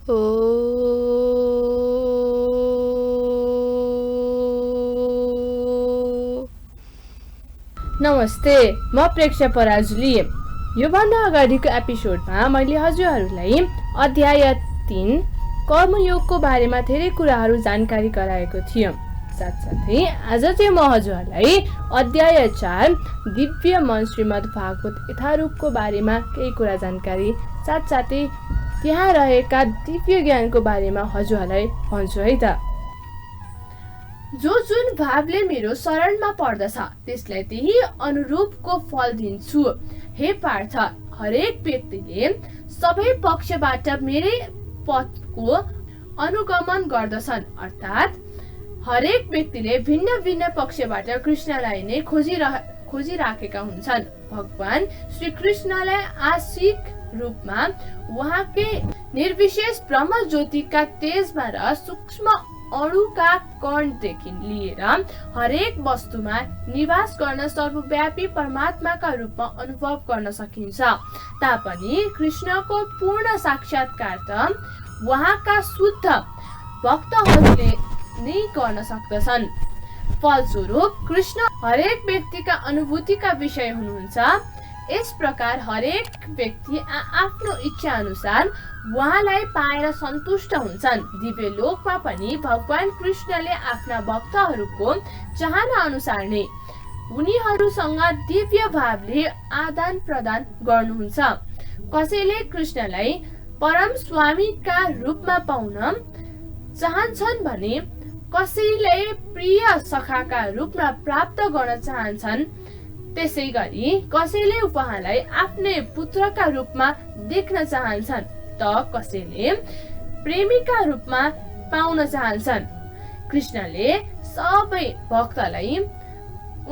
ओ नमस्ते, म प्रेक्षा पराजुली। योभन्दा अगाडिको एपिसोडमा मैले हजुरहरूलाई अध्याय 3 कर्मयोगको बारेमा धेरै कुराहरू जानकारी गराएको थियो। साथसाथै आज चाहिँ म हजुरहरूलाई अध्याय 4 दिव्य मन श्रीमद् भागवत यथारूपको बारेमा केही कुरा जानकारी साथसाथै त्यहाँ रहेका दिव्य ज्ञानको बारेमा हजुरहरूलाई भन्छु है त। जो जुन भावले मेरो शरणमा पर्दछ त्यसलाई त्यही अनुरूपको फल दिन्छु। हे पार्थ, हरेक व्यक्तिले सबै पक्षबाट मेरै पथको अनुगमन गर्दछन्, अर्थात् हरेक व्यक्तिले भिन्न भिन्न पक्षबाट कृष्णलाई नै खोजिराखेका हुन्छन्। भगवान श्री कृष्णलाई आशिक रूपमा उहाँकै निर्विशेष ब्रह्म ज्योतिका तेजमा र सूक्ष्म अणुका कणदेखि लिएर हरेक वस्तुमा निवास गर्न सर्वव्यापी परमात्माका रूपमा अनुभव गर्न सकिन्छ। तापनि कृष्णको पूर्ण साक्षात्कार त उहाँका शुद्ध भक्तहरूले नै गर्न सक्दछन्। फलस्वरूप कृष्ण हरेक व्यक्तिका अनुभूतिका विषय हुनुहुन्छ। यस प्रकार हरेक व्यक्ति आफ्नो इच्छा अनुसार उहाँलाई पाएर सन्तुष्ट हुन्छन्। दिव्य लोकमा पनि भगवान कृष्णले आफ्ना भक्तहरूको चाहना अनुसार नै उनीहरूसँग दिव्य भावले आदान प्रदान गर्नुहुन्छ। कसैले कृष्णलाई परम स्वामीका रूपमा पाउन चाहन्छन् भने कसैले प्रिय सखाका रूपमा प्राप्त गर्न चाहन्छन्। त्यसै गरी कसैले उहाँलाई आफ्नै पुत्रका रूपमा देख्न चाहन्छन् त कसैले प्रेमीका रूपमा पाउन चाहन्छन्। कृष्णले सबै भक्तलाई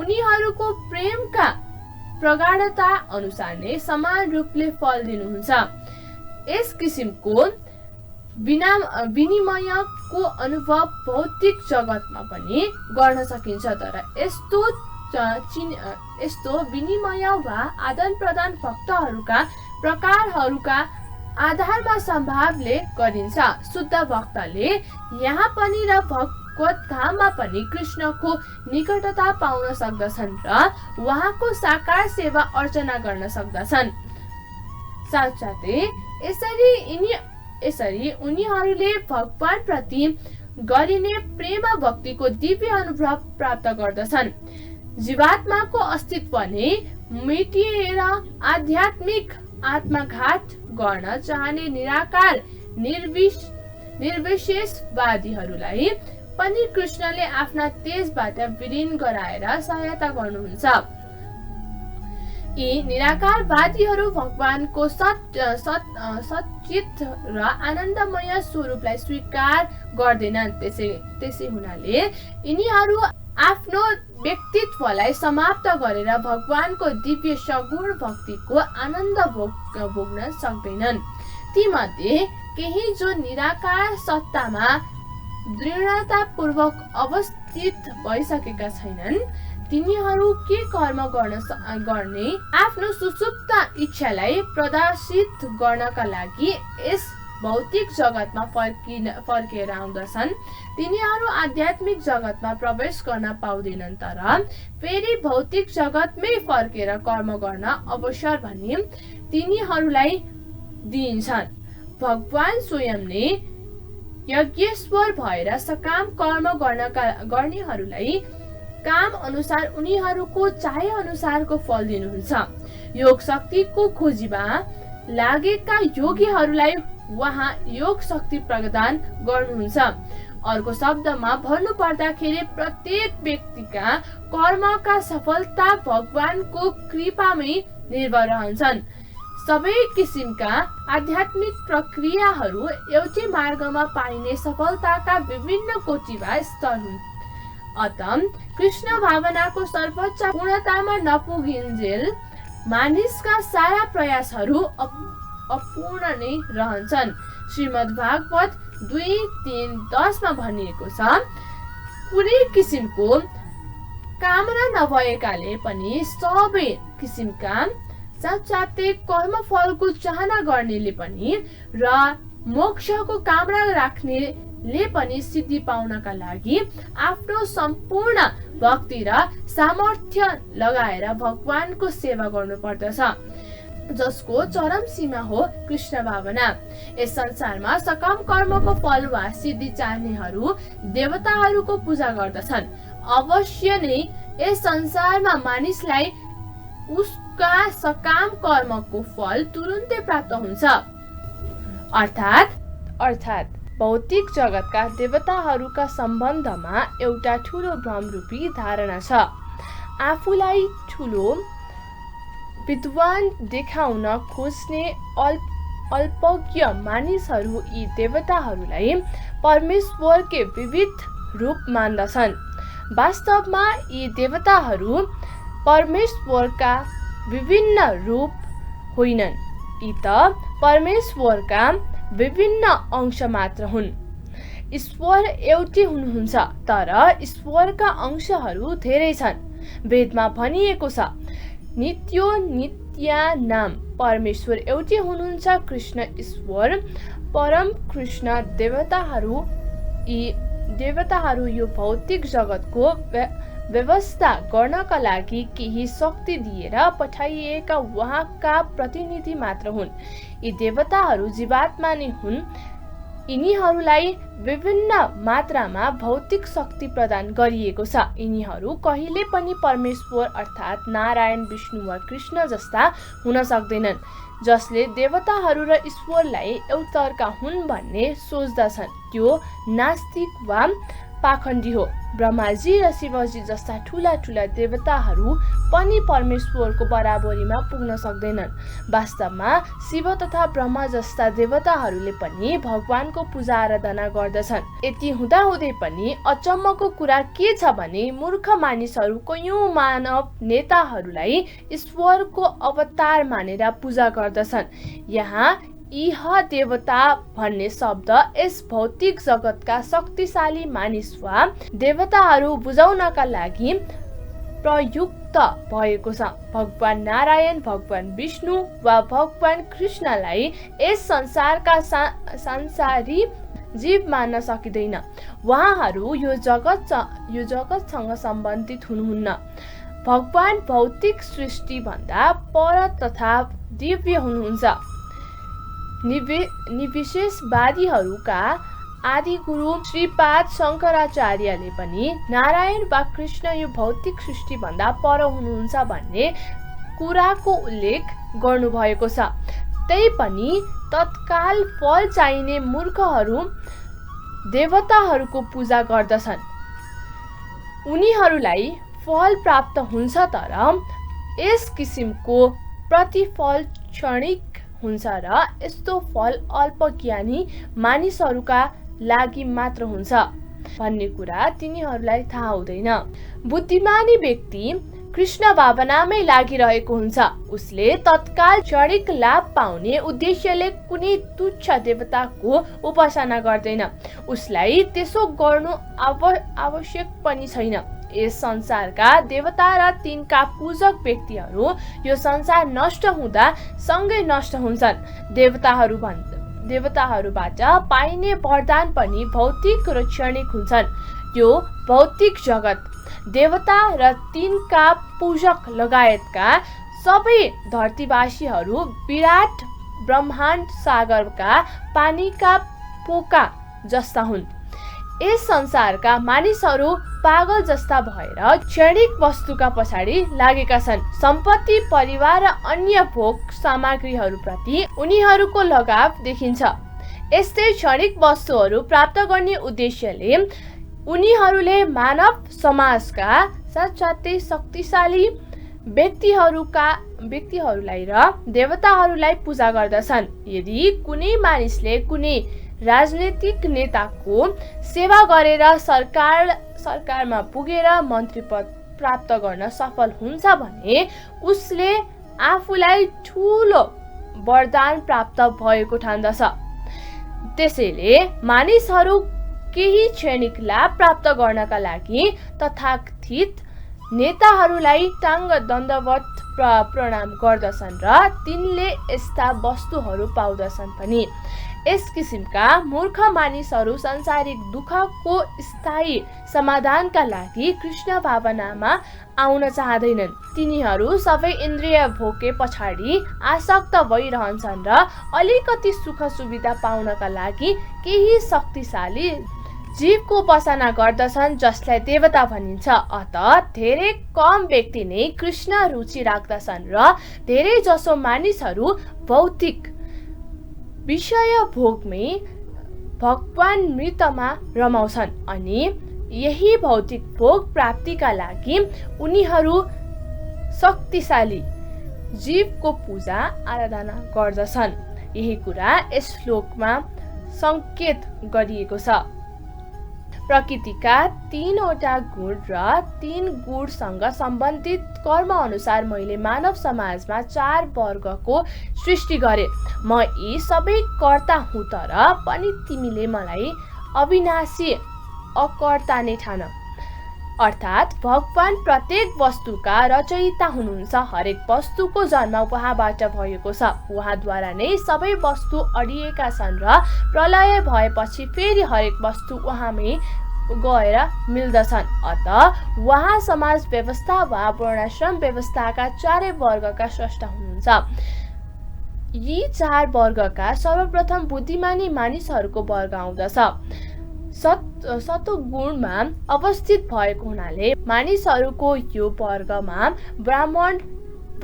उनीहरूको प्रेमका प्रगाढता अनुसार नै समान रूपले फल दिनुहुन्छ। यस किसिमको विनिमयको अनुभव भौतिक जगतमा पनि गर्न सकिन्छ, तर यस्तो विनिमय वा आदान प्रदान भक्तहरूका प्रकारहरूका आधारमा सम्भावले गरिन्छ। शुद्ध भक्तले यहाँ पनि र भगवत धाममा पनि कृष्णको निकटता पाउन सक्दछन् र उहाँको साकार सेवा अर्चना गर्न सक्दछन्। साथसाथै यसरी उनीहरूले भगवान प्रति गरिने प्रेम भक्तिको दिव्य अनुभव प्राप्त गर्दछन्। जीवात्माको अस्तित्व नै मेटिएर आध्यात्मिक आत्मघात गर्न चाहने निराकार निर्विशेषवादीहरूलाई पनि कृष्णले आफ्ना तेजबाट विलीन गराएर सहायता गर्नुहुन्छ। यी निराकारवादीहरू भगवानको सच्चित र आनन्दमय स्वरूपलाई स्वीकार गर्दैनन्। त्यसै हुनाले यिनीहरू आफ्नो व्यक्तित्वलाई समाप्त गरेर भगवानको दिव्य सगुण भक्तिको आनन्द भोग्न सक्दैनन्। तीमध्ये केही जो निराकार सत्तामा दृढतापूर्वक अवस्थित भइसकेका छैनन् तिनीहरू के कर्म गर्ने आफ्नो सुसुप्त इच्छालाई प्रदर्शित गर्नका लागि यस भौतिक जगतमा फर्केर आउँदछन्। तिनीहरू आध्यात्मिक जगतमा प्रवेश गर्न पाउँदैनन्, तर फेरि भौतिक जगतमै फर्केर कर्म गर्न अवसर भने तिनीहरूलाई दिइन्छन्। भगवान स्वयं नै यज्ञेश्वर भएर सकाम कर्म गर्नेहरूलाई काम अनुसार उनीहरूको चाहे अनुसारको फल दिनुहुन्छ। योग शक्तिको खोजीमा लागेका योगीहरूलाई उहाँ योग शक्ति प्रदान गर्नुहुन्छ। अर्को शब्दमा भन्नु पर्दाखेरि प्रत्येक व्यक्तिका कर्मका सफलता भगवानको कृपामै निर्भर रहन्छन्। सबै किसिमका आध्यात्मिक प्रक्रियाहरू एउटै मार्गमा पाइने सफलताका विभिन्न कोटि वा स्तर हुन्। अतः कृष्ण भावनाको सर्वोच्च पूर्णतामा नपुगिन्जेल मानिसका सारा प्रयासहरू अपूर्ण नै रहन्छन्। श्रीमद् भागवत 2:3-10 मा भनिएको छ, कुनै किसिमको कामना नभएकाले पनि सबै किसिमका साथसाथै कर्मफलको चाहना गर्नेले पनि र मोक्षको कामना राख्नेले पनि सिद्धि पाउनका लागि आफ्नो सम्पूर्ण भक्ति र सामर्थ्य लगाएर भगवानको सेवा गर्नुपर्दछ, जसको चरम सीमा हो कृष्ण भावना। यस संसारमा सकम कर्मको फल वा सिद्धि चाहनेहरू देवताहरूको पूजा गर्दछन्। अवश्य नै यस संसारमा मानिसलाई उसका सकाम कर्मको फल तुरुन्तै प्राप्त हुन्छ। अर्थात् भौतिक जगतका देवताहरूका सम्बन्धमा एउटा ठूलो भ्रमरूपी धारणा छ। आफूलाई ठूलो विद्वान देखाउन खोज्ने अल्पज्ञ मानिसहरू यी देवताहरूलाई परमेश्वरकै विविध रूप मान्दछन्। वास्तवमा यी देवताहरू परमेश्वरका विभिन्न रूप होइनन्, यी त परमेश्वरका विभिन्न अंश मात्र हुन्। ईश्वर एउटै हुनुहुन्छ, तर ईश्वरका अंशहरू धेरै छन्। वेदमा भनिएको छ, नित्यो नित्यानाम, परमेश्वर एउटै हुनुहुन्छ, कृष्ण ईश्वर परम कृष्ण। यी देवताहरू यो भौतिक जगतको व्यवस्था गर्नका लागि केही शक्ति दिएर पठाइएका उहाँका प्रतिनिधि मात्र हुन्। यी देवताहरू जीवात्मा नै हुन्। यिनीहरूलाई विभिन्न मात्रामा भौतिक शक्ति प्रदान गरिएको छ। यिनीहरू कहिले पनि परमेश्वर अर्थात् नारायण, विष्णु वा कृष्ण जस्ता हुन सक्दैनन्, जसले देवताहरू र ईश्वरलाई एउटरका हुन् भन्ने सोच्दछन्, त्यो नास्तिक वा पाखण्डी हो। ब्रह्माजी र शिवजी जस्ता ठूला ठूला देवताहरू पनि परमेश्वरको बराबरीमा पुग्न सक्दैनन्। वास्तवमा शिव तथा ब्रह्मा जस्ता देवताहरूले पनि भगवानको पूजा आराधना गर्दछन्। यति हुँदाहुँदै पनि अचम्मको कुरा के छ भने मूर्ख मानिसहरू कयौं मानव नेताहरूलाई ईश्वरको अवतार मानेर पूजा गर्दछन्। यहाँ इह देवता भन्ने शब्द यस भौतिक जगतका शक्तिशाली मानिस वा देवताहरू बुझाउनका लागि प्रयुक्त भएको छ। भगवान नारायण, भगवान विष्णु वा भगवान कृष्णलाई यस संसारका संसारी जीव मान्न सकिँदैन। उहाँहरू यो जगतसँग सम्बन्धित हुनुहुन्न। भगवान भौतिक सृष्टि भन्दा पर तथा दिव्य हुनुहुन्छ। निविशेषवादीहरूका आदि गुरु श्रीपाद शङ्कराचार्यले पनि नारायण वा कृष्ण यो भौतिक सृष्टि भन्दा पर हुनुहुन्छ भन्ने कुराको उल्लेख गर्नुभएको छ। तै पनि तत्काल फल चाहिने मूर्खहरू देवताहरूको पूजा गर्दछन्। उनीहरूलाई फल प्राप्त हुन्छ, तर यस किसिमको प्रतिफल क्षणिक हुन्छ र यस्तो फल अल्पज्ञानी मानिसहरूका लागि मात्र हुन्छ भन्ने कुरा तिनीहरूलाई थाहा हुँदैन। बुद्धिमानी व्यक्ति कृष्ण भावनामै लागिरहेको हुन्छ। उसले तत्काल क्षणिक लाभ पाउने उद्देश्यले कुनै तुच्छ देवताको उपासना गर्दैन। उसलाई त्यसो गर्नु आवश्यक पनि छैन। यस संसारका देवता र तिनका पूजक व्यक्तिहरू यो संसार नष्ट हुँदा सँगै नष्ट हुन्छन्। देवताहरूबाट पाइने वरदान पनि भौतिक र क्षणिक हुन्छन्। यो भौतिक जगत देवता र तिनका पूजक लगायतका सबै धरतीवासीहरू विराट ब्रह्माण्ड सागरका पानीका पोका जस्ता हुन्। यस संसारका मानिसहरू पागल जस्ता भएर क्षणिक वस्तुका पछाडि लागेका छन्। सम्पत्ति, परिवार र अन्य भोग सामग्रीहरूप्रति उनीहरूको लगाव देखिन्छ। यस्तै क्षणिक वस्तुहरू प्राप्त गर्ने उद्देश्यले उनीहरूले मानव समाजका साथसाथै शक्तिशाली व्यक्तिहरूलाई र देवताहरूलाई पूजा गर्दछन्। यदि कुनै मानिसले कुनै राजनीतिक नेताको सेवा गरेर सरकारमा पुगेर मन्त्री पद प्राप्त गर्न सफल हुन्छ भने उसले आफूलाई ठूलो वरदान प्राप्त भएको ठान्दछ। त्यसैले मानिसहरू केही क्षणिक लाभ प्राप्त गर्नका लागि तथाकथित नेताहरूलाई टाङ्ग दण्डवत प्रणाम गर्दछन् र तिनले यस्ता वस्तुहरू पाउँदछन् पनि। यस किसिमका मूर्ख मानिसहरू सांसारिक दुःखको स्थायी समाधानका लागि कृष्ण भावनामा आउन चाहँदैनन्। तिनीहरू सबै इन्द्रिय भोके पछाडि आसक्त भइरहन्छन् र अलिकति सुख सुविधा पाउनका लागि केही शक्तिशाली जीवको उपासना गर्दछन् जसलाई देवता भनिन्छ। अत धेरै कम व्यक्ति नै कृष्ण रुचि राख्दछन् र धेरै जसो मानिसहरू भौतिक विषय भोगमै भगवान मृतमा रमाउँछन् अनि यही भौतिक भोग प्राप्तिका लागि उनीहरू शक्तिशाली जीवको पूजा आराधना गर्दछन्। यही कुरा यस श्लोकमा संकेत गरिएको छ। प्रकृतिका 3वटा गुण र 3 गुणसँग सम्बन्धित कर्म अनुसार मैले मानव समाजमा 4 वर्गको सृष्टि गरे। म यी सबै कर्ता हुँ, तर पनि तिमीले मलाई अविनाशी अकर्ता नै ठान। अर्थात् भगवान प्रत्येक वस्तुका रचयिता हुनुहुन्छ। हरेक वस्तुको जन्म उहाँबाट भएको छ। उहाँद्वारा नै सबै वस्तु अडिएका छन् र प्रलय भएपछि फेरि हरेक वस्तु उहाँमै गएर मिल्दछन्। अत उहाँ समाज व्यवस्था वा वर्णाश्रम व्यवस्थाका 4 वर्गका स्रष्टा हुनुहुन्छ। यी 4 वर्गका सर्वप्रथम बुद्धिमानी मानिसहरूको वर्ग आउँदछ। सत्वगुणमा अवस्थित भएको हुनाले मानिसहरूको यो वर्गमा ब्राह्मण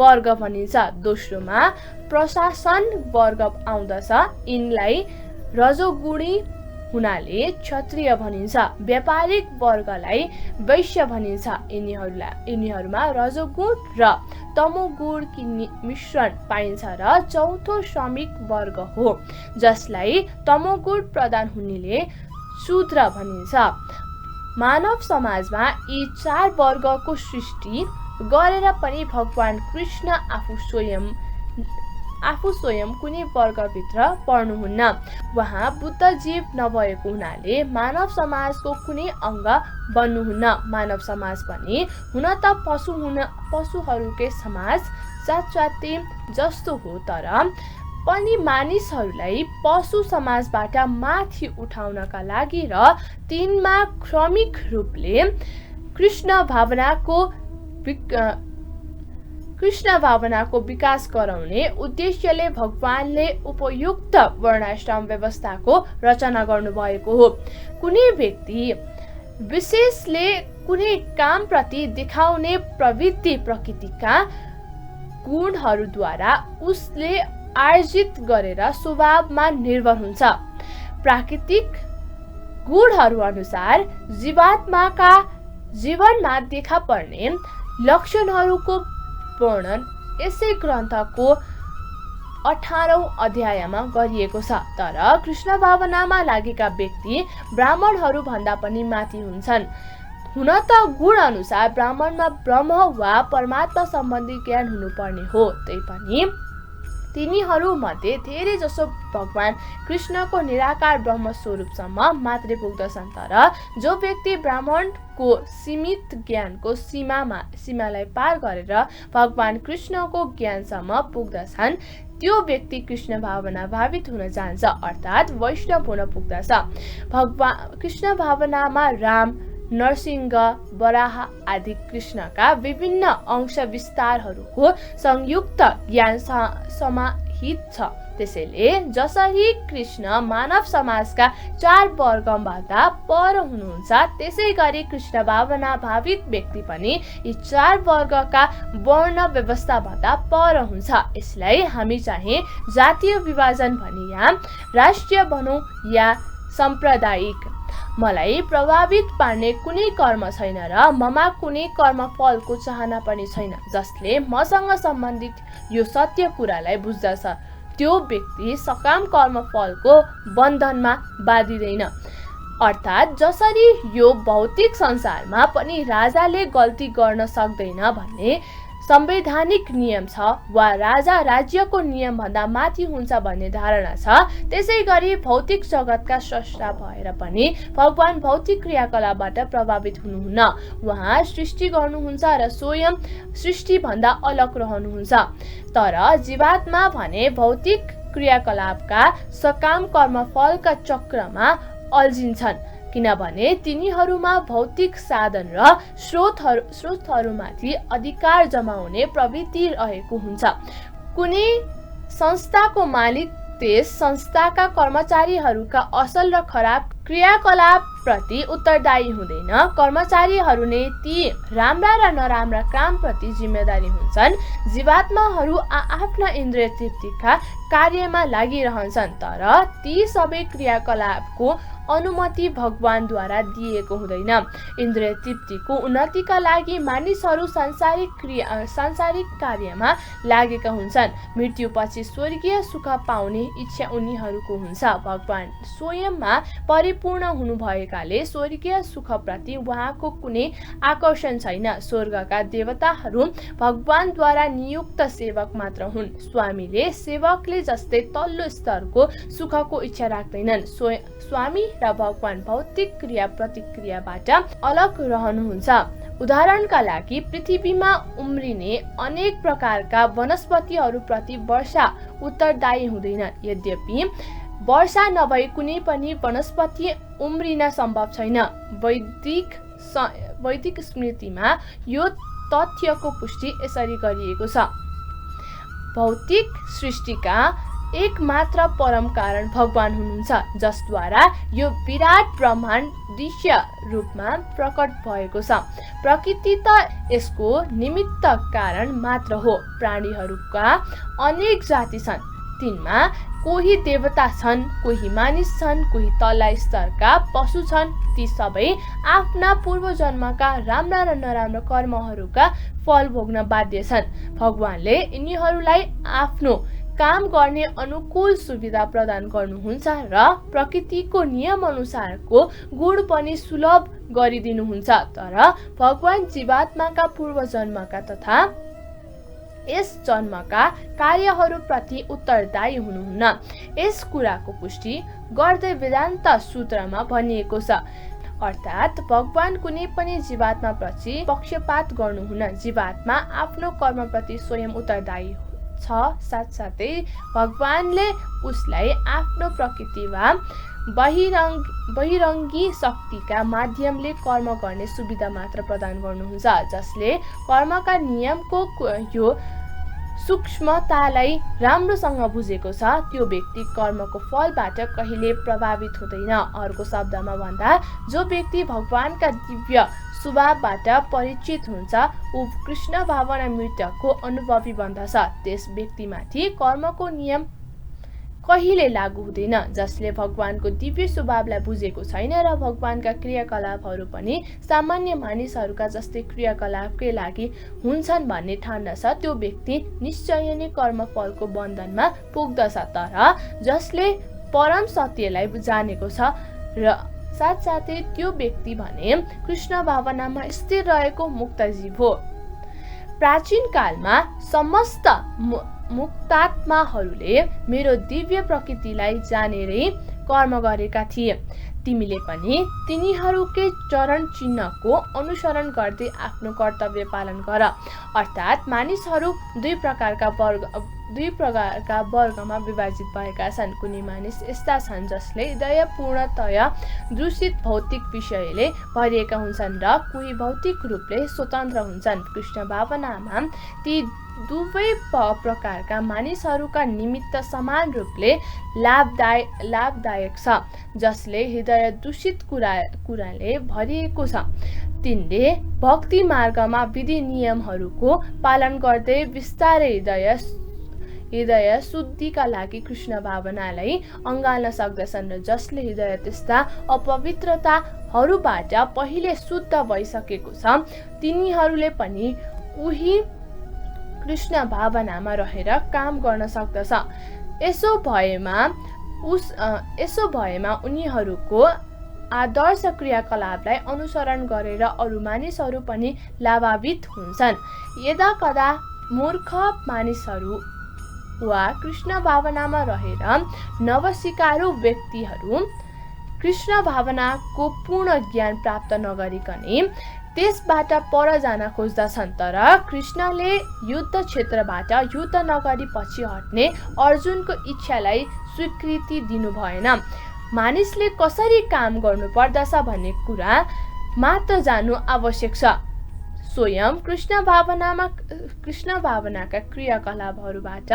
वर्ग भनिन्छ। दोस्रोमा प्रशासन वर्ग आउँदछ। यिनलाई रजोगुणी हुनाले क्षत्रिय भनिन्छ। व्यापारिक वर्गलाई वैश्य भनिन्छ। यिनीहरूमा रजोगुण र तमोगुण मिश्रण पाइन्छ र चौथो श्रमिक वर्ग हो, जसलाई तमोगुण प्रदान हुनेले शूद्र भनिन्छ। मानव समाजमा यी 4 वर्गको सृष्टि गरेर पनि भगवान कृष्ण आफू स्वयं कुनै वर्गभित्र पर्नुहुन्न। उहाँ बुद्ध जीव नभएको हुनाले मानव समाजको कुनै अङ्ग बन्नुहुन्न। मानव समाज पनि हुन त पशुहरूकै समाज साथसाथै जस्तो हो, तर पनि मानिसहरूलाई पशु समाजबाट माथि उठाउनका लागि र तिनमा क्रमिक रूपले कृष्ण भावनाको विकास गराउने उद्देश्यले भगवानले उपयुक्त वर्णाश्रम व्यवस्थाको रचना गर्नुभएको हो। कुनै व्यक्ति विशेषले कुनै कामप्रति देखाउने प्रवृत्ति प्रकृतिका गुणहरूद्वारा उसले आर्जित गरेर स्वभावमा निर्भर हुन्छ। प्राकृतिक गुणहरू अनुसार जीवात्माका जीवनमा देखा पर्ने लक्षणहरूको वर्णन यसै ग्रन्थको 18औं अध्यायमा गरिएको छ। तर कृष्ण भावनामा लागेका व्यक्ति ब्राह्मणहरू भन्दा पनि माथि हुन्छन्। हुन त गुण अनुसार ब्राह्मणमा ब्रह्म वा परमात्मा सम्बन्धी ज्ञान हुनुपर्ने हो, तैपनि तिनीहरू मध्ये धेरै जसो भगवान कृष्णको निराकार ब्रह्म स्वरूपसम्म मात्रै पुग्दछन्। तर जो व्यक्ति ब्राह्मणको सीमित ज्ञानको सीमालाई पार गरेर भगवान कृष्णको ज्ञानसम्म पुग्दछन्, त्यो व्यक्ति कृष्ण भावना भावित हुन चाहन्छ, अर्थात् वैष्णव हुन पुग्दछ। भगवान कृष्ण भावनामा राम, नरसिंह, वराह आदि कृष्णका विभिन्न अंश विस्तारहरूको संयुक्त ज्ञान समाहित छ। त्यसैले जसरी कृष्ण मानव समाजका 4 वर्गबाट पर हुनुहुन्छ, त्यसै गरी कृष्ण भावना भावित व्यक्ति पनि यी 4 वर्गका वर्ण व्यवस्थाबाट पर हुन्छ। यसलाई हामी चाहे जातीय विभाजन भनी या राष्ट्रिय भनौँ या साम्प्रदायिक, मलाई प्रभावित पार्ने कुनै कर्म छैन र ममा कुनै कर्म फलको चाहना पनि छैन। जसले मसँग सम्बन्धित यो सत्य कुरालाई बुझ्दछ, त्यो व्यक्ति सकाम कर्म फलको बन्धनमा बाँधिदैन। अर्थात् जसरी यो भौतिक संसारमा पनि राजाले गल्ती गर्न सक्दैन भन्ने संवैधानिक नियम छ, वा राजा राज्यको नियम भन्दा माथि हुन्छ भन्ने धारणा छ, त्यसै गरी भौतिक जगतका स्रष्टा भएर पनि भगवान भौतिक क्रियाकलापबाट प्रभावित हुनुहुन्न। उहाँ सृष्टि गर्नुहुन्छ र स्वयं सृष्टि भन्दा अलग रहनुहुन्छ। तर जीवात्मा भने भौतिक क्रियाकलापका सकाम कर्मफलका चक्रमा अल्झिन्छन् किनभने तिनीहरूमा भौतिक साधन र स्रोतहरूमाथि अधिकार जमाउने प्रवृत्ति रहेको हुन्छ। कुनै संस्थाको मालिक त्यस संस्थाका कर्मचारीहरूका असल र खराब क्रियाकलापप्रति उत्तरदायी हुँदैन। कर्मचारीहरू नै ती राम्रा र नराम्रा कामप्रति जिम्मेदारी हुन्छन्। जीवात्माहरू आफ्ना इन्द्रिय तृप्तिका कार्यमा लागिरहन्छन्, तर ती सबै क्रियाकलापको अनुमति भगवानद्वारा दिएको हुँदैन। इन्द्रिय तृप्तिको उन्नतिका लागि मानिसहरू सांसारिक कार्यमा लागेका हुन्छन्। मृत्युपछि स्वर्गीय सुख पाउने इच्छा उनीहरूको हुन्छ। भगवान स्वयंमा परिपूर्ण हुनुभएकाले स्वर्गीय सुखप्रति उहाँको कुनै आकर्षण छैन। स्वर्गका देवताहरू भगवानद्वारा नियुक्त सेवक मात्र हुन्। स्वामीले सेवकले जस्तै तल्लो स्तरको सुखको इच्छा राख्दैनन्। स्वामी र भगवान भौतिक क्रिया प्रतिक्रियाबाट अलग रहनुहुन्छ। उदाहरणका लागि पृथ्वीमा उम्रिने अनेक प्रकारका वनस्पतिहरूप्रति वर्षा उत्तरदायी हुँदैन। यद्यपि वर्षा नभई कुनै पनि वनस्पति उम्रिन सम्भव छैन। वैदिक स्मृतिमा यो तथ्यको पुष्टि यसरी गरिएको छ। भौतिक सृष्टिका एकमात्र परम कारण भगवान हुनुहुन्छ, जसद्वारा यो विराट ब्रह्माण्ड दृश्य रूपमा प्रकट भएको छ। प्रकृति त यसको निमित्त कारण मात्र हो। प्राणीहरूका अनेक जाति छन्, तिनमा कोही देवता छन्, कोही मानिस छन्, कोही तल्ला स्तरका पशु छन्। ती सबै आफ्ना पूर्व जन्मका राम्रा र नराम्रा कर्महरूका फल भोग्न बाध्य छन्। भगवानले यिनीहरूलाई आफ्नो काम गर्ने अनुकूल सुविधा प्रदान गर्नुहुन्छ र प्रकृतिको नियम अनुसारको गुण पनि सुलभ गरिदिनुहुन्छ। तर भगवान जीवात्माका पूर्व जन्मका तथा यस जन्मका कार्यहरूप्रति उत्तरदायी हुनुहुन्न। यस कुराको पुष्टि गर्दै वेदान्त सूत्रमा भनिएको छ, अर्थात् भगवान कुनै पनि जीवात्माप्रति पक्षपात गर्नुहुन्न। जीवात्मा आफ्नो कर्मप्रति स्वयं उत्तरदायी छ। साथसाथै भगवानले उसलाई आफ्नो प्रकृति वा बहिरङ्गी शक्तिका माध्यमले कर्म गर्ने सुविधा मात्र प्रदान गर्नुहुन्छ। जसले कर्मका नियमको यो सूक्ष्मतालाई राम्रोसँग बुझेको छ, त्यो व्यक्ति कर्मको फलबाट कहिले प्रभावित हुँदैन। अर्को शब्दमा भन्दा जो व्यक्ति भगवानका दिव्य स्वभावबाट परिचित हुन्छ, ऊ कृष्ण भावना मृतकको अनुभवी बन्दछ। त्यस व्यक्तिमाथि कर्मको नियम कहिले लागू हुँदैन। जसले भगवानको दिव्य स्वभावलाई बुझेको छैन र भगवानका क्रियाकलापहरू पनि सामान्य मानिसहरूका जस्तै क्रियाकलापकै लागि हुन्छन् भन्ने ठान्दछ, त्यो व्यक्ति निश्चय नै कर्मफलको बन्धनमा पुग्दछ। तर जसले परम सत्यलाई जानेको छ र साथसाथै त्यो व्यक्ति भने कृष्ण भावनामा स्थिर रहेको मुक्त जीव हो। प्राचीन कालमा समस्त मुक्तात्माहरूले मेरो दिव्य प्रकृतिलाई जानेरै कर्म गरेका थिए। तिमीले पनि तिनीहरूकै चरण चिन्हको अनुसरण गर्दै आफ्नो कर्तव्य पालन गर। अर्थात् मानिसहरू दुई प्रकारका वर्गमा विभाजित भएका छन्। कुनै मानिस यस्ता छन् जसले हृदय पूर्णतया दूषित भौतिक विषयले भरिएका हुन्छन् र कोही भौतिक रूपले स्वतन्त्र हुन्छन्। कृष्ण भावनामा ती दुवै प्रकारका मानिसहरूका निमित्त समान रूपले लाभदायक छ। जसले हृदय दूषित कुराले भरिएको छ, तिनले भक्ति मार्गमा विधि नियमहरूको पालन गर्दै बिस्तारै हृदय शुद्धिका लागि कृष्ण भावनालाई अँगाल्न सक्दछन्। र जसले हृदय त्यस्ता अपवित्रताहरूबाट पहिले शुद्ध भइसकेको छ, तिनीहरूले पनि उही कृष्ण भावनामा रहेर काम गर्न सक्दछ। यसो भएमा उनीहरूको आदर्श क्रियाकलापलाई अनुसरण गरेर अरू मानिसहरू पनि लाभान्वित हुन्छन्। यदाकदा मूर्ख मानिसहरू वा कृष्ण भावनामा रहेर नवसिकारु व्यक्तिहरू कृष्ण भावनाको पूर्ण ज्ञान प्राप्त नगरिकनै त्यसबाट पर जान खोज्दछन्, तर कृष्णले युद्ध क्षेत्रबाट युद्ध नगरी पछि हट्ने अर्जुनको इच्छालाई स्वीकृति दिनु भएन। मानिसले कसरी काम गर्नुपर्दछ भन्ने कुरा मात्र जान्नु आवश्यक छ। स्वयं कृष्ण भावनाका क्रियाकलापहरूबाट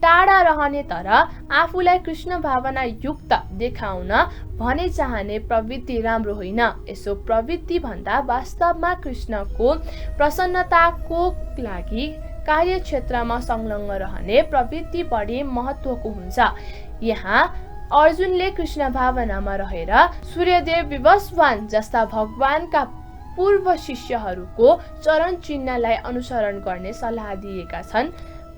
टाढा रहने तर आफूलाई कृष्ण भावना युक्त देखाउन भने चाहने प्रवृत्ति राम्रो होइन। यसो प्रवृत्ति भन्दा वास्तवमा कृष्णको प्रसन्नताको लागि कार्यक्षेत्रमा संलग्न रहने प्रवृत्ति बढी महत्त्वको हुन्छ। यहाँ अर्जुनले कृष्ण भावनामा रहेर सूर्यदेव विवस्वान जस्ता भगवानका पूर्व शिष्यहरूको चरण चिन्हलाई अनुसरण गर्ने सल्लाह दिएका छन्।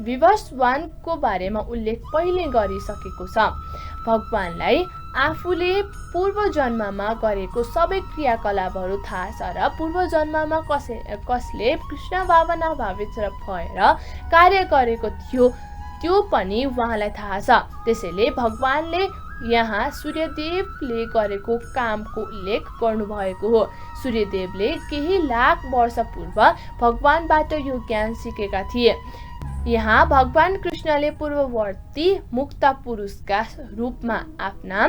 विवस्वानको बारेमा उल्लेख पहिले गरिसकेको छ। भगवानलाई आफूले पूर्व जन्ममा गरेको सबै क्रियाकलापहरू थाहा छ र पूर्व जन्ममा कसले कृष्ण भावना भावित भएर कार्य गरेको थियो त्यो पनि उहाँलाई थाहा छ। त्यसैले भगवानले यहाँ सूर्यदेवले गरेको कामको उल्लेख गर्नुभएको हो। सूर्यदेवले केही लाख वर्ष पूर्व भगवानबाट यो ज्ञान सिकेका थिए। यहाँ भगवान कृष्णले पूर्ववर्ती मुक्त पुरुषका रूपमा आफ्ना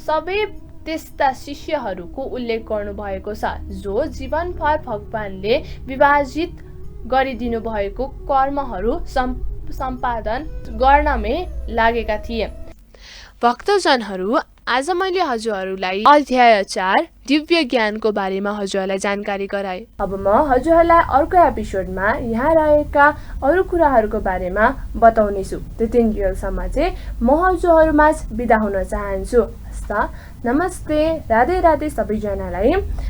सबै त्यस्ता शिष्यहरूको उल्लेख गर्नुभएको छ जो जीवनभर भगवानले विभाजित गरिदिनु भएको कर्महरू सम्पादन गर्नमै लागेका थिए। भक्तजनहरू, आज मैले हजुरहरूलाई अध्याय 4 दिव्य ज्ञानको बारेमा हजुरहरूलाई जानकारी गराएँ। अब म हजुरहरूलाई अर्को एपिसोडमा यहाँ रहेका अरू कुराहरूको बारेमा बताउने छु। त्यतिन्जेलसम्म चाहिँ म हजुरहरूमा बिदा हुन चाहन्छु। नमस्ते, राधे राधे सबैजनालाई।